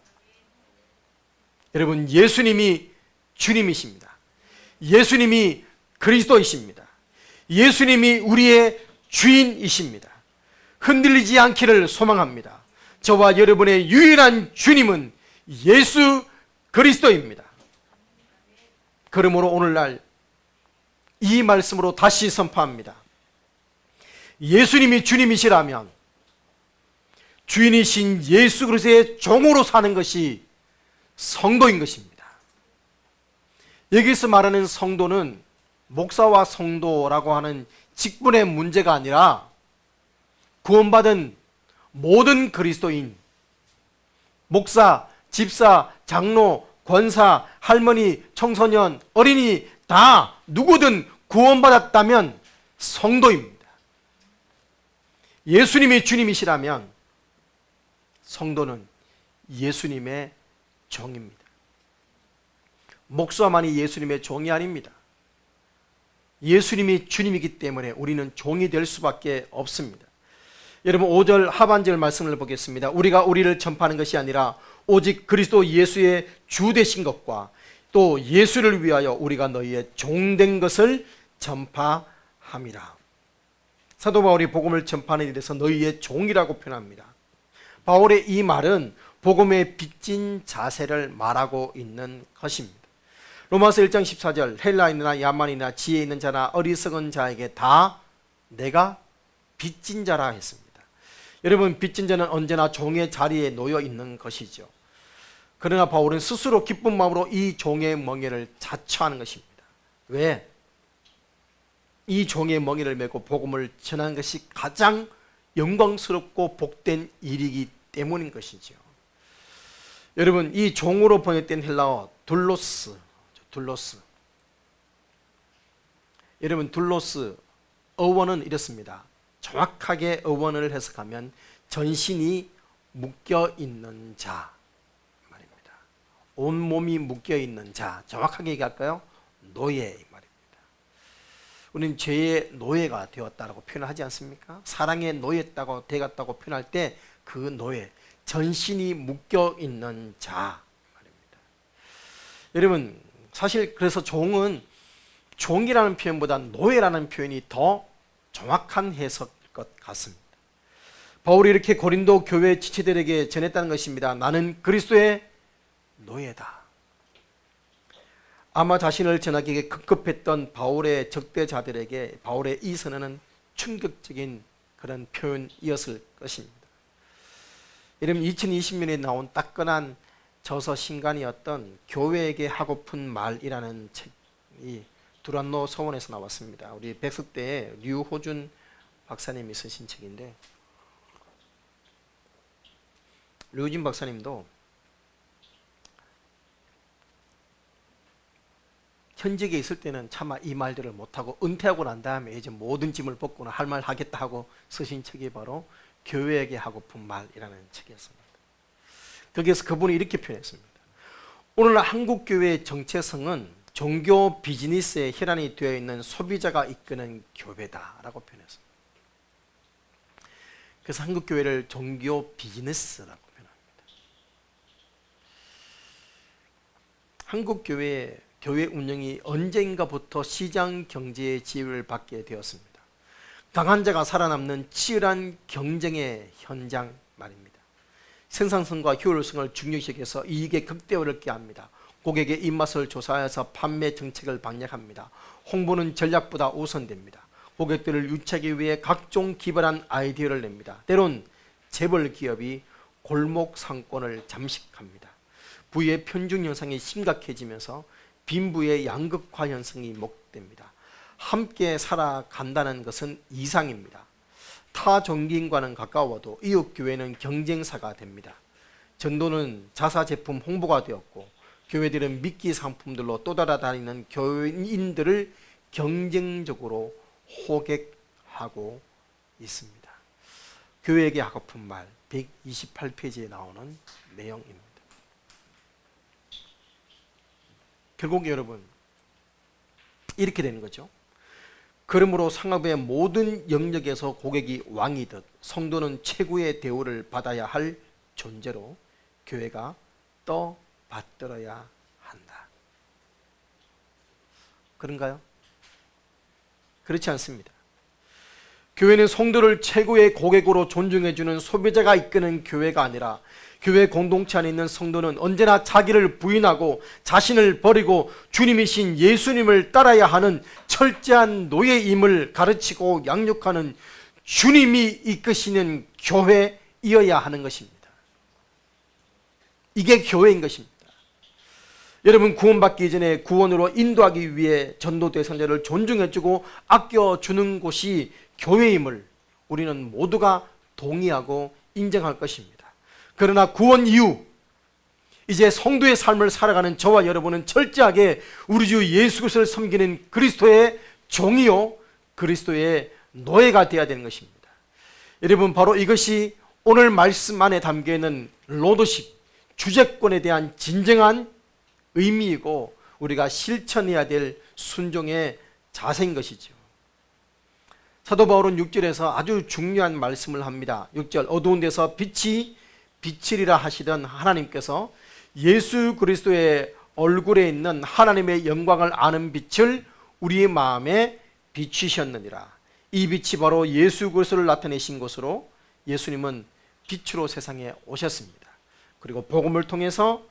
여러분, 예수님이 주님이십니다. 예수님이 그리스도이십니다. 예수님이 우리의 주인이십니다. 흔들리지 않기를 소망합니다. 저와 여러분의 유일한 주님은 예수 그리스도입니다. 그러므로 오늘날 이 말씀으로 다시 선포합니다. 예수님이 주님이시라면 주인이신 예수 그리스도의 종으로 사는 것이 성도인 것입니다. 여기서 말하는 성도는 목사와 성도라고 하는 직분의 문제가 아니라 구원받은 모든 그리스도인, 목사, 집사, 장로, 권사, 할머니, 청소년, 어린이 다 누구든 구원받았다면 성도입니다. 예수님이 주님이시라면 성도는 예수님의 종입니다. 목사만이 예수님의 종이 아닙니다. 예수님이 주님이기 때문에 우리는 종이 될 수밖에 없습니다. 여러분 5절 하반절 말씀을 보겠습니다. 우리가 우리를 전파하는 것이 아니라 오직 그리스도 예수의 주 되신 것과 또 예수를 위하여 우리가 너희의 종된 것을 전파함이라. 사도 바울이 복음을 전파하는 일에서 너희의 종이라고 표현합니다. 바울의 이 말은 복음의 빚진 자세를 말하고 있는 것입니다. 로마서 1장 14절 헬라인이나 야만이나 지혜 있는 자나 어리석은 자에게 다 내가 빚진 자라 했습니다. 여러분, 빚진 자는 언제나 종의 자리에 놓여 있는 것이죠. 그러나 바울은 스스로 기쁜 마음으로 이 종의 멍에를 자처하는 것입니다. 왜? 이 종의 멍에를 메고 복음을 전하는 것이 가장 영광스럽고 복된 일이기 때문인 것이죠. 여러분, 이 종으로 번역된 헬라어 둘로스. 여러분, 둘로스 어원은 이렇습니다. 정확하게 어원을 해석하면 전신이 묶여있는 자 말입니다. 온몸이 묶여있는 자, 정확하게 얘기할까요? 노예 말입니다. 우리는 죄의 노예가 되었다고 표현하지 않습니까? 사랑의 노예다고 되었다고 표현할 때 그 노예, 전신이 묶여있는 자 말입니다. 여러분, 사실 그래서 종은 종이라는 표현보다 노예라는 표현이 더 정확한 해석일 것 같습니다. 바울이 이렇게 고린도 교회 지체들에게 전했다는 것입니다. 나는 그리스도의 노예다. 아마 자신을 전하기에 급급했던 바울의 적대자들에게 바울의 이 선언은 충격적인 그런 표현이었을 것입니다. 여러분, 2020년에 나온 따끈한 저서 신간이었던 교회에게 하고픈 말이라는 책이 두란노 서원에서 나왔습니다. 우리 백석 때에 류호준 박사님이 쓰신 책인데, 류호준 박사님도 현직에 있을 때는 차마 이 말들을 못하고 은퇴하고 난 다음에 이제 모든 짐을 벗고는 할 말 하겠다 하고 쓰신 책이 바로 교회에게 하고픈 말이라는 책이었습니다. 거기에서 그분이 이렇게 표현했습니다. 오늘날 한국 교회의 정체성은 종교 비즈니스에 혈안이 되어 있는 소비자가 이끄는 교회다라고 표현했습니다. 그래서 한국 교회를 종교 비즈니스라고 표현합니다. 한국 교회 운영이 언젠가부터 시장 경제의 지배를 받게 되었습니다. 강한 자가 살아남는 치열한 경쟁의 현장 말입니다. 생산성과 효율성을 중요시 여겨서 이익의 극대화를 꾀합니다. 고객의 입맛을 조사해서 판매 정책을 방역합니다. 홍보는 전략보다 우선됩니다. 고객들을 유치하기 위해 각종 기발한 아이디어를 냅니다. 때론 재벌 기업이 골목 상권을 잠식합니다. 부의 편중 현상이 심각해지면서 빈부의 양극화 현상이 목됩니다. 함께 살아간다는 것은 이상입니다. 타 종교인과는 가까워도 이웃 교회는 경쟁사가 됩니다. 전도는 자사 제품 홍보가 되었고 교회들은 미끼 상품들로 떠돌아다니는 교인들을 경쟁적으로 호객하고 있습니다. 교회에게 하고픈 말 128페이지에 나오는 내용입니다. 결국 여러분 이렇게 되는 거죠. 그러므로 상업의 모든 영역에서 고객이 왕이듯 성도는 최고의 대우를 받아야 할 존재로 교회가 떠받들어야 한다. 그런가요? 그렇지 않습니다. 교회는 성도를 최고의 고객으로 존중해주는 소비자가 이끄는 교회가 아니라 교회 공동체 안에 있는 성도는 언제나 자기를 부인하고 자신을 버리고 주님이신 예수님을 따라야 하는 철저한 노예임을 가르치고 양육하는 주님이 이끄시는 교회이어야 하는 것입니다. 이게 교회인 것입니다. 여러분 구원받기 전에 구원으로 인도하기 위해 전도 대상자를 존중해주고 아껴주는 곳이 교회임을 우리는 모두가 동의하고 인정할 것입니다. 그러나 구원 이후 이제 성도의 삶을 살아가는 저와 여러분은 철저하게 우리 주 예수 그리스도를 섬기는 그리스도의 종이요 그리스도의 노예가 되어야 되는 것입니다. 여러분 바로 이것이 오늘 말씀 안에 담겨있는 로더십 주재권에 대한 진정한 의미이고 우리가 실천해야 될 순종의 자세인 것이죠. 사도 바울은 6절에서 아주 중요한 말씀을 합니다. 6절 어두운 데서 빛이 비치리라 하시던 하나님께서 예수 그리스도의 얼굴에 있는 하나님의 영광을 아는 빛을 우리의 마음에 비추셨느니라. 이 빛이 바로 예수 그리스도를 나타내신 것으로 예수님은 빛으로 세상에 오셨습니다. 그리고 복음을 통해서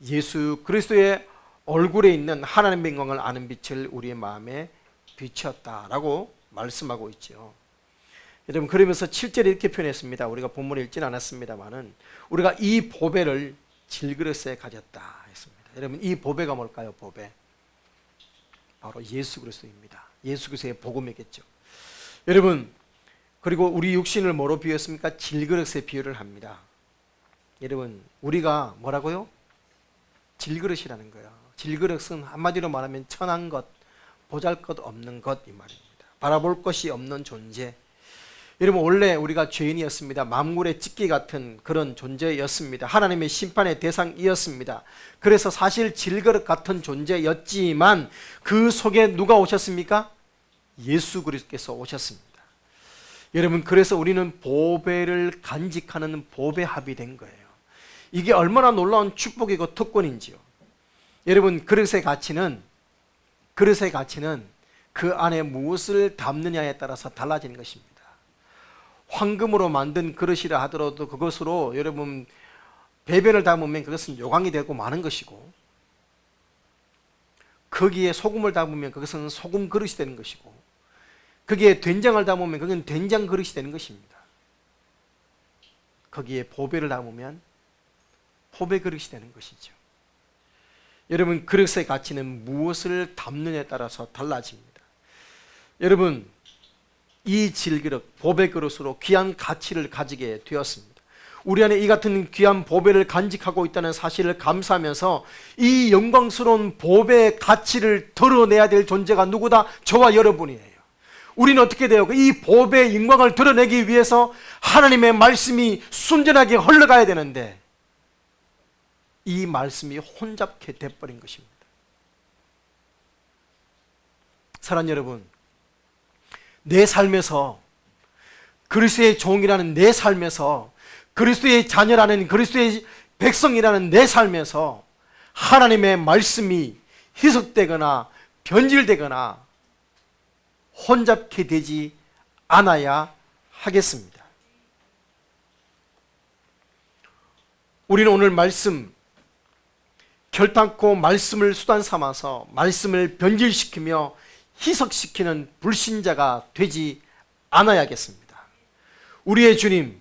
예수 그리스도의 얼굴에 있는 하나님의 영광을 아는 빛을 우리의 마음에 비추었다라고 말씀하고 있죠. 여러분 그러면서 7절에 이렇게 표현했습니다. 우리가 본문을 읽지는 않았습니다만은 우리가 이 보배를 질그릇에 가졌다 했습니다. 여러분 이 보배가 뭘까요? 보배 바로 예수 그리스도입니다. 예수 그리스도의 복음이겠죠. 여러분 그리고 우리 육신을 뭐로 비유했습니까? 질그릇에 비유를 합니다. 여러분 우리가 뭐라고요? 질그릇이라는 거예요. 질그릇은 한마디로 말하면 천한 것, 보잘것없는 것 이 말입니다. 바라볼 것이 없는 존재. 여러분 원래 우리가 죄인이었습니다. 만물의 찢기 같은 그런 존재였습니다. 하나님의 심판의 대상이었습니다. 그래서 사실 질그릇 같은 존재였지만 그 속에 누가 오셨습니까? 예수 그리스도께서 오셨습니다. 여러분 그래서 우리는 보배를 간직하는 보배합이 된 거예요. 이게 얼마나 놀라운 축복이고 특권인지요. 여러분 그릇의 가치는 그 안에 무엇을 담느냐에 따라서 달라지는 것입니다. 황금으로 만든 그릇이라 하더라도 그것으로 여러분 배변을 담으면 그것은 요강이 되고 마는 것이고 거기에 소금을 담으면 그것은 소금 그릇이 되는 것이고 거기에 된장을 담으면 그건 된장 그릇이 되는 것입니다. 거기에 보배를 담으면 보배 그릇이 되는 것이죠. 여러분 그릇의 가치는 무엇을 담느냐에 따라서 달라집니다. 여러분 이 질그릇 보배 그릇으로 귀한 가치를 가지게 되었습니다. 우리 안에 이 같은 귀한 보배를 간직하고 있다는 사실을 감사하면서 이 영광스러운 보배의 가치를 드러내야 될 존재가 누구다? 저와 여러분이에요. 우리는 어떻게 돼요? 이 보배의 영광을 드러내기 위해서 하나님의 말씀이 순전하게 흘러가야 되는데 이 말씀이 혼잡게 돼버린 것입니다. 사랑하는 여러분, 내 삶에서 그리스도의 종이라는 내 삶에서 그리스도의 자녀라는 그리스도의 백성이라는 내 삶에서 하나님의 말씀이 희석되거나 변질되거나 혼잡게 되지 않아야 하겠습니다. 우리는 오늘 말씀, 결단코 말씀을 수단 삼아서 말씀을 변질시키며 희석시키는 불신자가 되지 않아야겠습니다. 우리의 주님,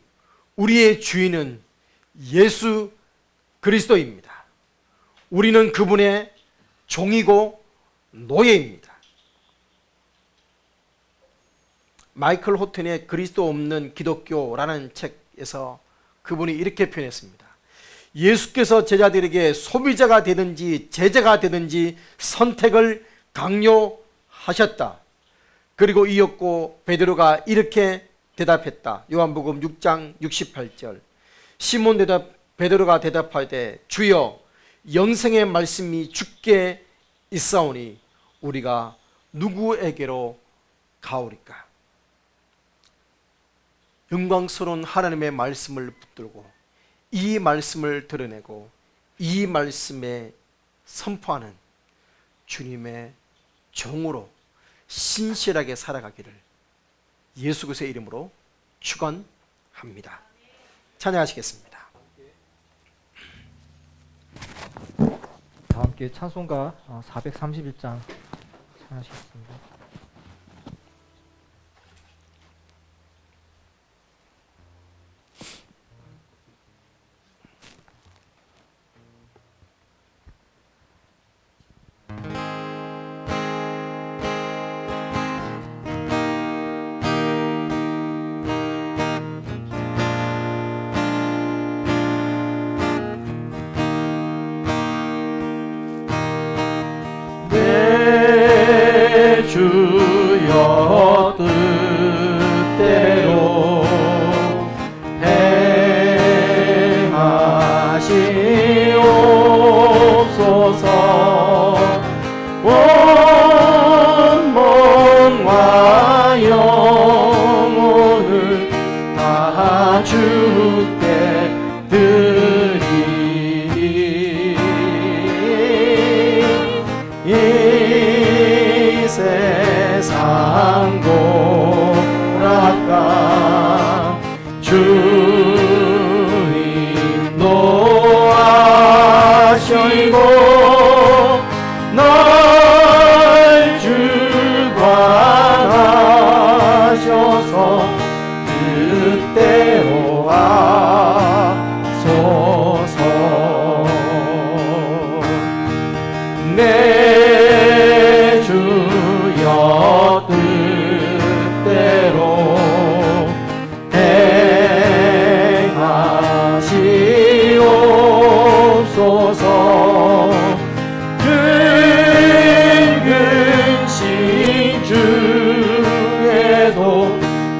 우리의 주인은 예수 그리스도입니다. 우리는 그분의 종이고 노예입니다. 마이클 호튼의 그리스도 없는 기독교라는 책에서 그분이 이렇게 표현했습니다. 예수께서 제자들에게 소비자가 되든지 제자가 되든지 선택을 강요하셨다. 그리고 이었고 베드로가 이렇게 대답했다. 요한복음 6장 68절. 시몬 베드로가 대답하되 주여 영생의 말씀이 주께 있사오니 우리가 누구에게로 가오리까? 영광스러운 하나님의 말씀을 붙들고 이 말씀을 드러내고 이 말씀에 선포하는 주님의 종으로 신실하게 살아가기를 예수 그리스도의 이름으로 축원합니다. 찬양하시겠습니다. 다 함께 찬송가 431장 찬양하시겠습니다. 주여 뜻대로 행하시옵소서. 온 몸과 영혼을 다 주께 드리니 이 세상 고락가 주님 노하시고 날 주관하셔서 뜻대로 하소서. 내 주여 뜻대로 행하시옵소서. 근근신 중에도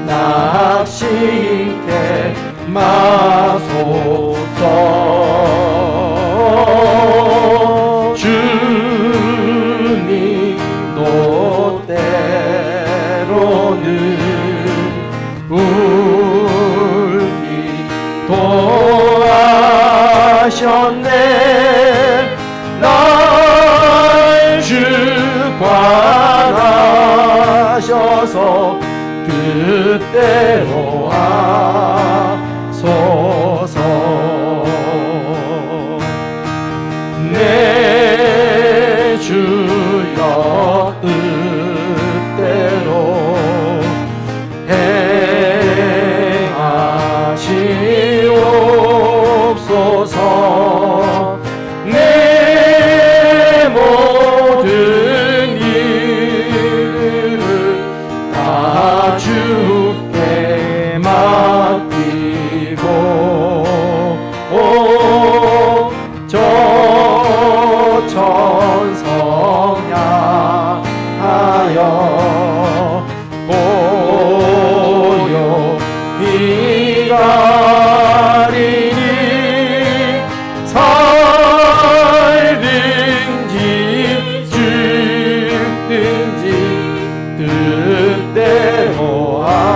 낙심케 마소서. 주님 노때로는 울기 도하셨네. 날 주관하셔서 뜻대로 하소서. 내 주여 뜻대로 행하시옵소서. 내 모든 일을 다 주께 맡기고 저 천성 향하여 고요히 가리니 살든지 죽든지 뜻대로 하소서.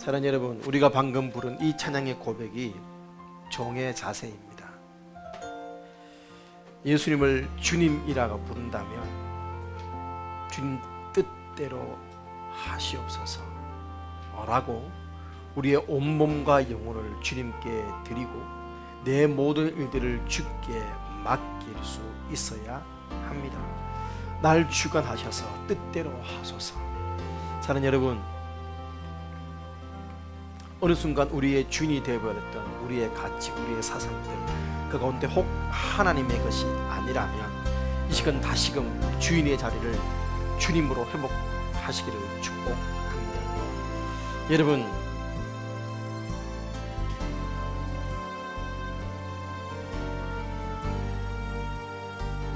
사랑하는 여러분, 우리가 방금 부른 이 찬양의 고백이 종의 자세입니다. 예수님을 주님이라고 부른다면 주님 뜻대로 하시옵소서 라고 우리의 온몸과 영혼을 주님께 드리고 내 모든 일들을 주께 맡길 수 있어야 합니다. 날 주관하셔서 뜻대로 하소서. 사랑하는 여러분, 어느 순간 우리의 주인이 되어버렸던 우리의 가치, 우리의 사상들, 그 가운데 혹 하나님의 것이 아니라면 이 시간 다시금 주인의 자리를 주님으로 회복하시기를 축복합니다. 여러분,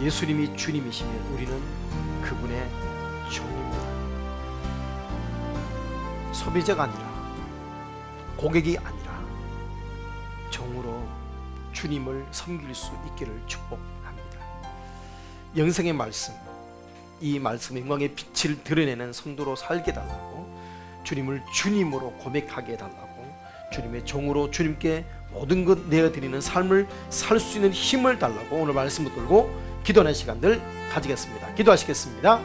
예수님이 주님이시면 우리는 그분의 종입니다. 소비자가 아니라, 고객이 아니라 종으로 주님을 섬길 수 있기를 축복합니다. 영생의 말씀, 이 말씀의 영광의 빛을 드러내는 성도로 살게 달라고, 주님을 주님으로 고백하게 해달라고, 주님의 종으로 주님께 모든 것 내어드리는 삶을 살 수 있는 힘을 달라고 오늘 말씀 붙들고 기도하는 시간들 가지겠습니다. 기도하시겠습니다.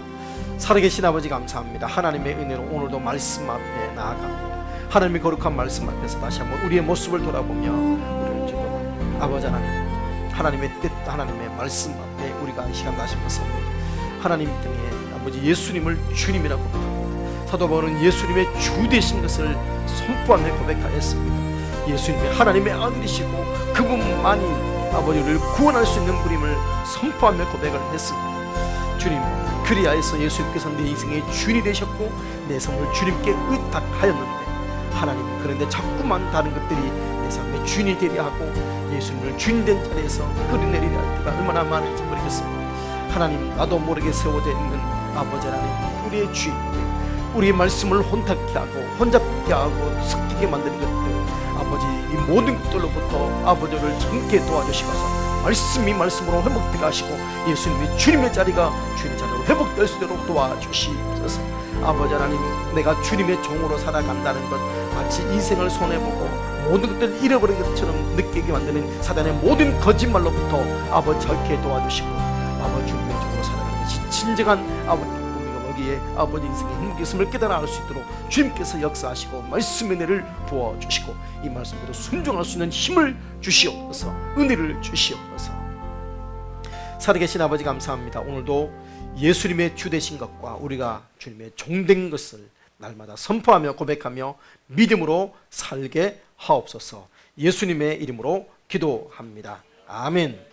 살아계신 아버지 감사합니다. 하나님의 은혜로 오늘도 말씀 앞에 나아갑니다. 하나님의 거룩한 말씀 앞에서 다시 한번 우리의 모습을 돌아보며 우리를 주도 아버지 하나님, 하나님의 뜻, 하나님의 말씀 앞에 우리가 이 시간 다시 한번 섭니다. 하나님 등에 아버지 예수님을 주님이라고 고백합니다. 사도 바울은 예수님의 주 되신 것을 선포하며 고백하였습니다. 예수님이 하나님의 아들이시고 그분만이 아버지를 구원할 수 있는 분임을 선포하며 고백을 했습니다. 주님, 그리하여서 예수님께서 내 인생의 주인이 되셨고 내 삶을 주님께 의탁하였는데 하나님, 그런데 자꾸만 다른 것들이 내 삶의 주인이 되려 하고 예수님을 주인 된 자리에서 끌어내리려 할 때가 얼마나 많은지 모르겠습니다. 하나님, 나도 모르게 세워져 있는 아버지 하나님, 우리의 주인, 우리의 말씀을 혼탁케 하고 혼잡게 하고 섞이게 만드는 것들, 아버지 이 모든 것들로부터 아버지를 참게 도와주시고서 말씀이 말씀으로 회복되게 하시고 예수님이 주님의 자리가 주님의 자리로 회복될 수 있도록 도와주시옵소서. 아버지 하나님, 내가 주님의 종으로 살아간다는 것 마치 인생을 손해보고 모든 것들을 잃어버린 것처럼 느끼게 만드는 사단의 모든 거짓말로부터 아버지 절게 도와주시고 아버지 주님의 종으로 살아가는 것이 진정한 아버지 여기에 아버지 인생의 행복이 있음을 깨달아 알 수 있도록 주님께서 역사하시고 말씀의 은혜를 부어주시고 이 말씀대로 순종할 수 있는 힘을 주시옵소서, 은혜를 주시옵소서. 살아계신 아버지 감사합니다. 오늘도 예수님의 주 되신 것과 우리가 주님의 종된 것을 날마다 선포하며 고백하며 믿음으로 살게 하옵소서. 예수님의 이름으로 기도합니다. 아멘.